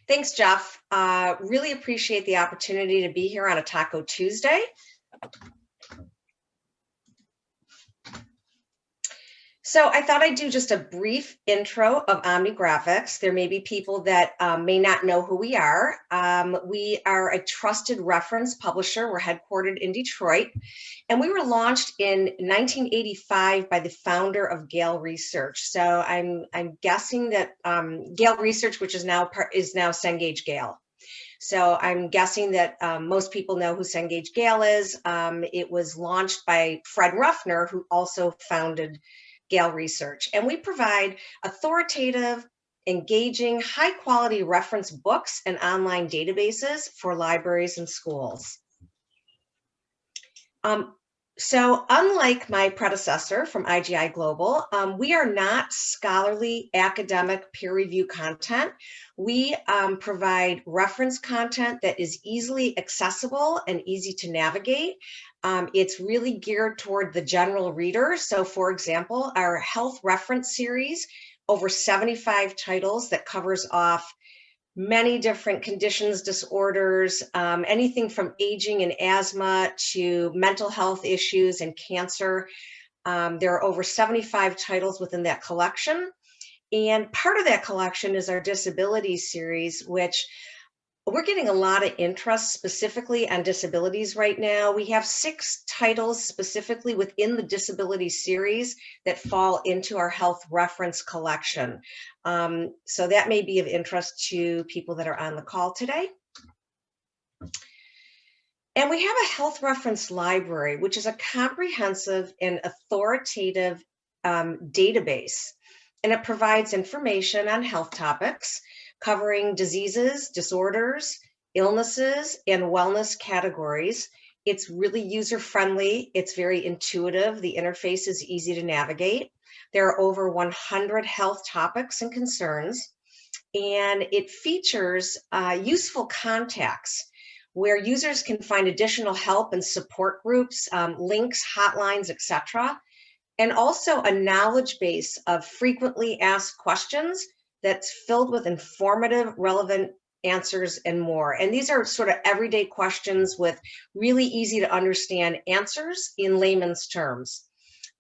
Thanks, Jeff. Really appreciate the opportunity to be here on a Taco Tuesday. So I thought I'd do just a brief intro of Omnigraphics. There may be people that may not know who we are. We are a trusted reference publisher. We're headquartered in Detroit, and we were launched in 1985 by the founder of Gale Research. So I'm guessing that Gale Research, which is now Cengage Gale. So I'm guessing that most people know who Cengage Gale is. It was launched by Fred Ruffner, who also founded Gale Research, and we provide authoritative, engaging, high-quality reference books and online databases for libraries and schools. So unlike my predecessor from IGI Global, we are not scholarly academic peer review content. We provide reference content that is easily accessible and easy to navigate. It's really geared toward the general reader. So for example, our health reference series, over 75 titles that covers off many different conditions, disorders, anything from aging and asthma to mental health issues and cancer. There are over 75 titles within that collection. And part of that collection is our disability series, which we're getting a lot of interest specifically on disabilities right now. We have 6 titles specifically within the disability series that fall into our health reference collection. So that may be of interest to people that are on the call today. And we have a health reference library, which is a comprehensive and authoritative database. And it provides information on health topics, covering diseases, disorders, illnesses, and wellness categories. It's really user-friendly. It's very intuitive. The interface is easy to navigate. There are over 100 health topics and concerns, and it features useful contacts where users can find additional help and support groups, links, hotlines, etc., and also a knowledge base of frequently asked questions that's filled with informative, relevant answers and more. And these are sort of everyday questions with really easy to understand answers in layman's terms.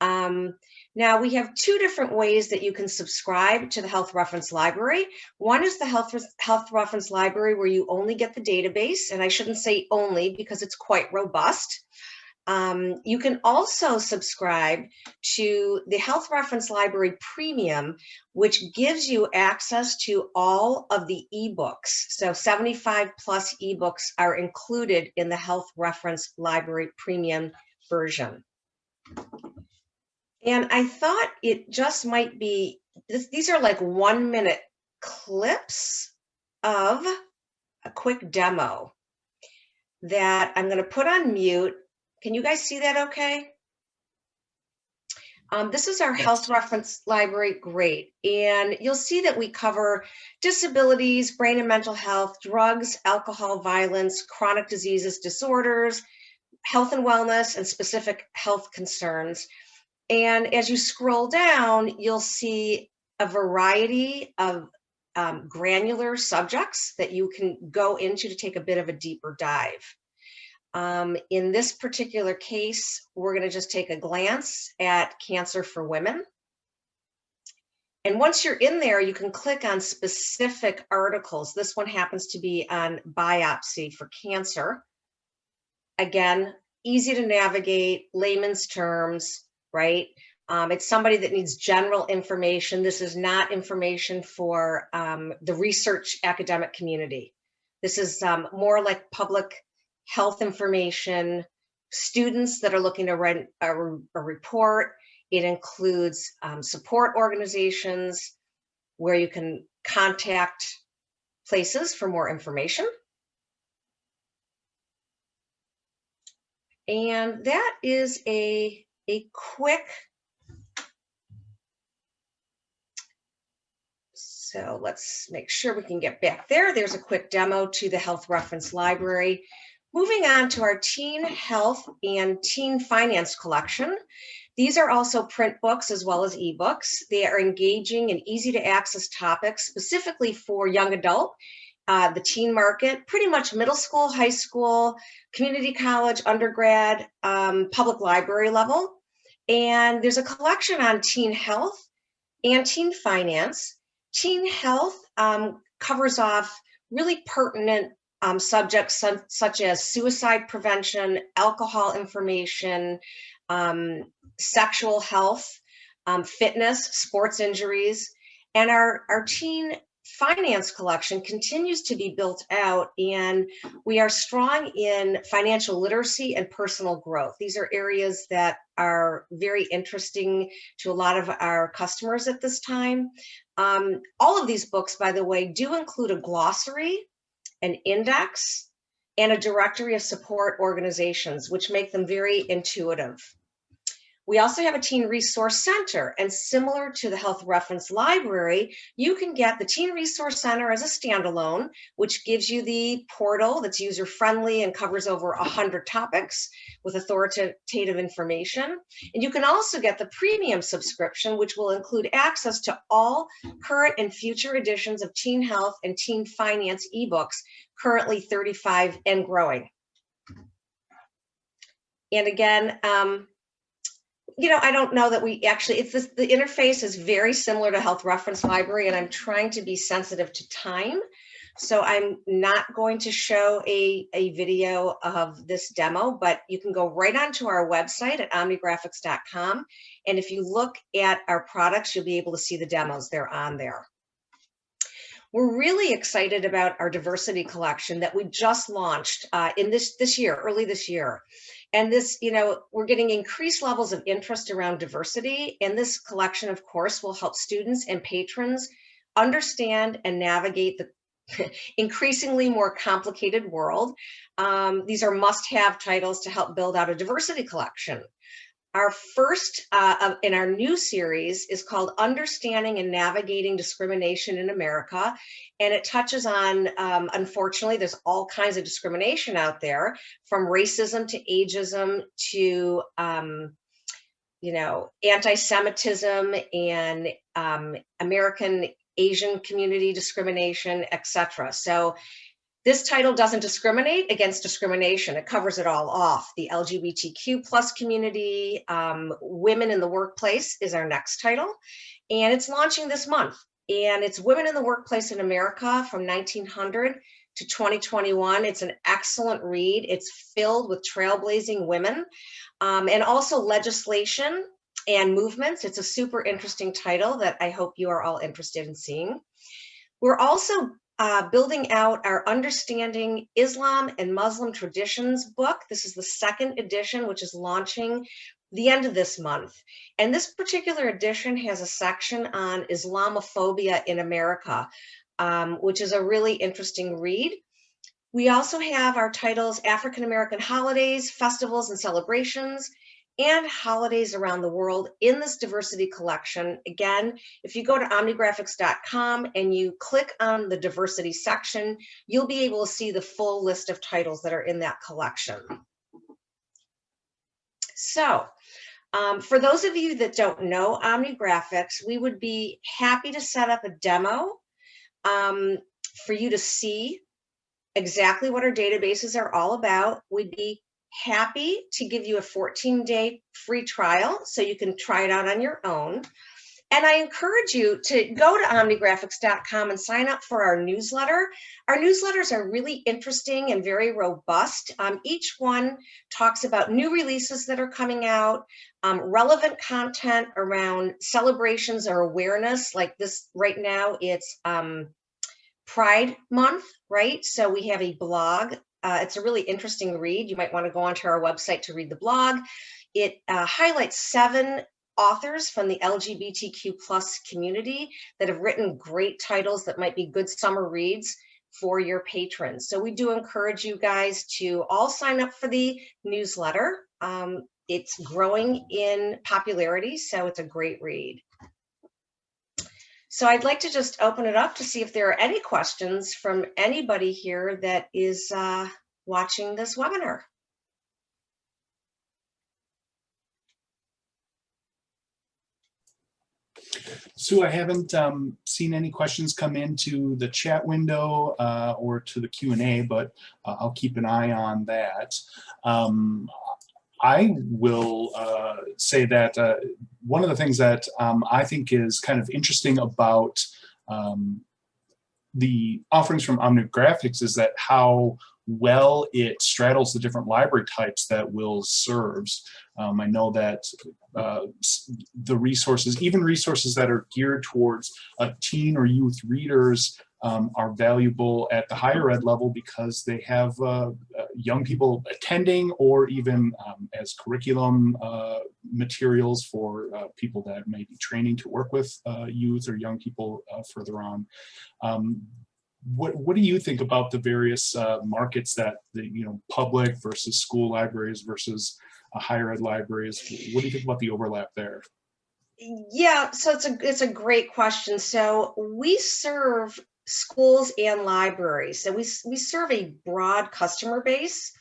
Now we have 2 different ways that you can subscribe to the Health Reference Library. One is the Health Reference Library where you only get the database, and I shouldn't say only because it's quite robust. You can also subscribe to the Health Reference Library Premium, which gives you access to all of the ebooks. So 75 plus ebooks are included in the Health Reference Library Premium version. And I thought it just might be, these are like 1-minute clips of a quick demo that I'm going to put on mute. Can you guys see that okay? This is our Health Reference Library, great. And you'll see that we cover disabilities, brain and mental health, drugs, alcohol, violence, chronic diseases, disorders, health and wellness, and specific health concerns. And as you scroll down, you'll see a variety of granular subjects that you can go into to take a bit of a deeper dive. In this particular case, we're going to just take a glance at cancer for women. And once you're in there, you can click on specific articles. This one happens to be on biopsy for cancer. Again, easy to navigate, layman's terms, right? It's somebody that needs general information. This is not information for the research academic community. This is more like public health information, students that are looking to write a report. It includes support organizations where you can contact places for more information. And that is a quick, so let's make sure we can get back there. There's a quick demo to the Health Reference Library. Moving on to our Teen Health and Teen Finance collection. These are also print books as well as ebooks. They are engaging and easy to access topics specifically for young adult the teen market, pretty much middle school, high school, community college, undergrad, public library level. And there's a collection on teen health and teen finance. Teen health covers off really pertinent subjects such as suicide prevention, alcohol information, sexual health, fitness, sports injuries. And our teen finance collection continues to be built out, and we are strong in financial literacy and personal growth. These are areas that are very interesting to a lot of our customers at this time. All of these books, by the way, do include a glossary, an index, and a directory of support organizations, which make them very intuitive. We also have a Teen Resource Center, and similar to the Health Reference Library, you can get the Teen Resource Center as a standalone, which gives you the portal that's user-friendly and covers over 100 topics with authoritative information. And you can also get the premium subscription, which will include access to all current and future editions of Teen Health and Teen Finance ebooks, currently 35 and growing. And again, I don't know that we actually, the interface is very similar to Health Reference Library, and I'm trying to be sensitive to time. So I'm not going to show a video of this demo, but you can go right onto our website at omnigraphics.com. And if you look at our products, you'll be able to see the demos. They're on there. We're really excited about our diversity collection that we just launched in this year, early this year. And this, we're getting increased levels of interest around diversity. And this collection, of course, will help students and patrons understand and navigate the increasingly more complicated world. These are must-have titles to help build out a diversity collection. Our first in our new series is called Understanding and Navigating Discrimination in America. And it touches on, unfortunately, there's all kinds of discrimination out there, from racism to ageism to, anti-Semitism and American Asian community discrimination, etc. So this title doesn't discriminate against discrimination. It covers it all off. The LGBTQ plus community, women in the workplace is our next title. And it's launching this month. And it's Women in the Workplace in America from 1900 to 2021. It's an excellent read. It's filled with trailblazing women and also legislation and movements. It's a super interesting title that I hope you are all interested in seeing. We're also building out our Understanding Islam and Muslim Traditions book. This is the second edition, which is launching the end of this month. And this particular edition has a section on Islamophobia in America, which is a really interesting read. We also have our titles African American Holidays, Festivals and Celebrations, and Holidays Around the World in this diversity collection. Again, if you go to omnigraphics.com and you click on the diversity section, you'll be able to see the full list of titles that are in that collection. So, for those of you that don't know Omnigraphics, we would be happy to set up a demo for you to see exactly what our databases are all about. We'd be happy to give you a 14-day free trial so you can try it out on your own. And I encourage you to go to omnigraphics.com and sign up for our newsletter. Our newsletters are really interesting and very robust. Each one talks about new releases that are coming out, relevant content around celebrations or awareness. Like this right now, it's Pride Month, right? So we have a blog. It's a really interesting read. You might want to go onto our website to read the blog. It highlights 7 authors from the LGBTQ plus community that have written great titles that might be good summer reads for your patrons. So we do encourage you guys to all sign up for the newsletter. It's growing in popularity, so it's a great read. So I'd like to just open it up to see if there are any questions from anybody here that is watching this webinar. Sue, I haven't seen any questions come into the chat window or to the Q&A, but I'll keep an eye on that. I will say that one of the things that I think is kind of interesting about the offerings from Omnigraphics is that how well it straddles the different library types that WiLS serves. I know that the resources, even resources that are geared towards teen or youth readers, are valuable at the higher ed level because they have young people attending, or even as curriculum materials for people that may be training to work with youth or young people further on. What do you think about the various markets that public versus school libraries versus higher ed libraries? What do you think about the overlap there? Yeah, so it's a great question. So we serve schools and libraries. So we serve a broad customer base.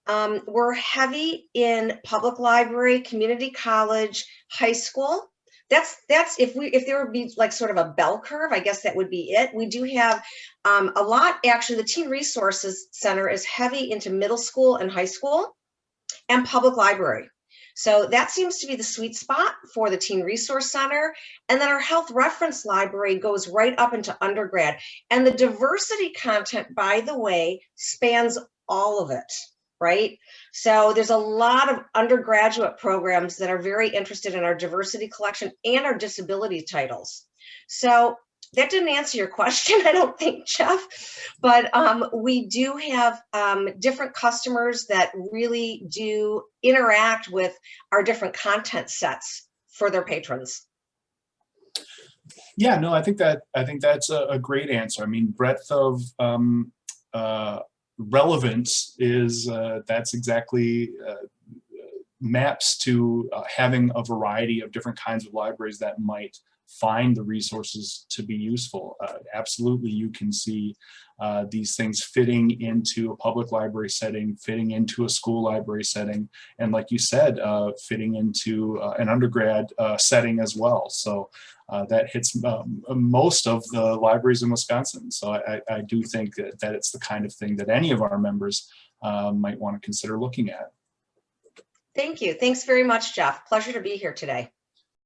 We're heavy in public library, community college, high school. That's if there would be like sort of a bell curve, I guess that would be it. We do have a lot. Actually, the Teen Resources Center is heavy into middle school and high school and public library. So that seems to be the sweet spot for the Teen Resource Center. And then our Health Reference Library goes right up into undergrad. And the diversity content, by the way, spans all of it, right? So there's a lot of undergraduate programs that are very interested in our diversity collection and our disability titles. So that didn't answer your question, I don't think, Jeff, but we do have different customers that really do interact with our different content sets for their patrons. Yeah, no, I think that's a great answer. I mean, breadth of relevance is that's exactly maps to having a variety of different kinds of libraries that might find the resources to be useful. Absolutely, you can see these things fitting into a public library setting, fitting into a school library setting, and like you said, fitting into an undergrad setting as well. So that hits most of the libraries in Wisconsin. So I do think that it's the kind of thing that any of our members might want to consider looking at. Thank you. Thanks very much, Jeff. Pleasure to be here today.